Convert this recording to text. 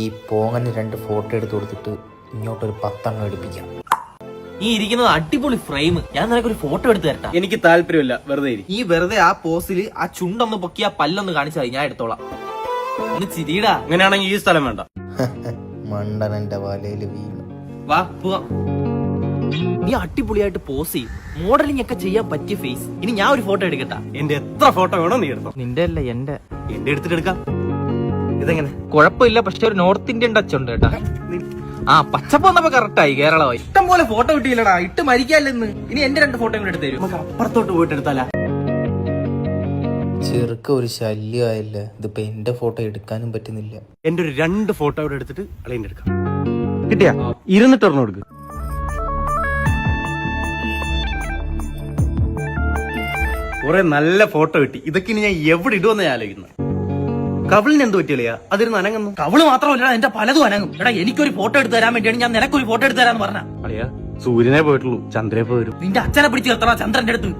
ഈ പോങ്ങന് 2 ഫോട്ടോ എടുത്ത് കൊടുത്തിട്ട് ഇങ്ങോട്ടൊരു 10 എണ്ണം എടുപ്പിക്കാം. ഈ ഇരിക്കുന്നത് അടിപൊളി ഫ്രെയിം. ഞാൻ നിനക്കൊരു ഫോട്ടോ എടുത്ത് തരട്ടാ. എനിക്ക് താല്പര്യമില്ല, വെറുതെ ഈ വെറുതെ ആ പോസില് ആ ചുണ്ടൊന്ന് പൊക്കി ആ പല്ലൊന്ന് കാണിച്ചാൽ ഞാൻ എടുത്തോളാം. ഒന്ന് ചിരിടാ. അങ്ങനെയാണെങ്കിൽ ഈ സ്ഥലം വേണ്ട. മണ്ടനന്റെ വലയില് വീണ്. വാ പോവാം. നീ അടിപൊളിയായിട്ട് പോസ് ചെയ്യും, മോഡലിംഗ് ഒക്കെ ചെയ്യാൻ പറ്റിയ ഫേസ്. ഇനി ഞാൻ ഒരു ഫോട്ടോ എടുക്കട്ടാ. എന്റെ എത്ര ഫോട്ടോ വേണോ നീ എടുത്തോ. നിന്റെ അല്ല എന്റെ എടുത്തിട്ട് എടുക്കാം. ഇതെങ്ങനെ? കുഴപ്പമില്ല, പക്ഷെ ഒരു നോർത്ത് ഇന്ത്യൻ ടച്ച് ഉണ്ട് കേട്ടാ. ആ പച്ചപ്പ് വന്നപ്പോ കറക്റ്റായി, കേരളമായി. ഇഷ്ടം പോലെ ഫോട്ടോ കിട്ടിയില്ലടാ, ഇട്ട് മരിക്കാല്ലെന്ന്. ഇനി എന്റെ 2 ഫോട്ടോ കൂടെ എടുത്തു തരും. അപ്പുറത്തോട്ട് പോയിട്ട് എടുത്താലാ? ചെറുക്ക ഒരു ശല്യമായില്ല. ഇതിപ്പോ എന്റെ ഫോട്ടോ എടുക്കാനും പറ്റുന്നില്ല. എന്റെ ഒരു 2 ഫോട്ടോ ഇവിടെ എടുത്തിട്ട് അളയിന്റെ എടുക്കാം. കിട്ടിയാ? ഇരുന്നിട്ട് ഒരെണ്ണം എടുക്ക്. കുറെ നല്ല ഫോട്ടോ കിട്ടി. ഇതൊക്കെ ഇനി ഞാൻ എവിടെ ഇടുമെന്ന് ഞാൻ ആലോചിക്കുന്നു. കവിളിന് എന്ത് പറ്റിയളിയാ? അതിരുന്ന് അനങ്ങുന്നു. കവള് മാത്രമല്ല, എന്റെ പലതും അനങ്ങും. എടാ എനിക്കൊരു ഫോട്ടോ എടുത്ത് തരാൻ വേണ്ടിയാണ് ഞാൻ നിനക്കൊരു ഫോട്ടോ എടുത്ത് തരാന്ന് പറഞ്ഞ. അളിയാ, സൂര്യനെ പോയിട്ടുള്ളൂ, ചന്ദ്രനെ പോയി വരും. നിന്റെ അച്ഛനെ പിടിച്ച് നിർത്തണ ചന്ദ്രന്റെ അടുത്ത്.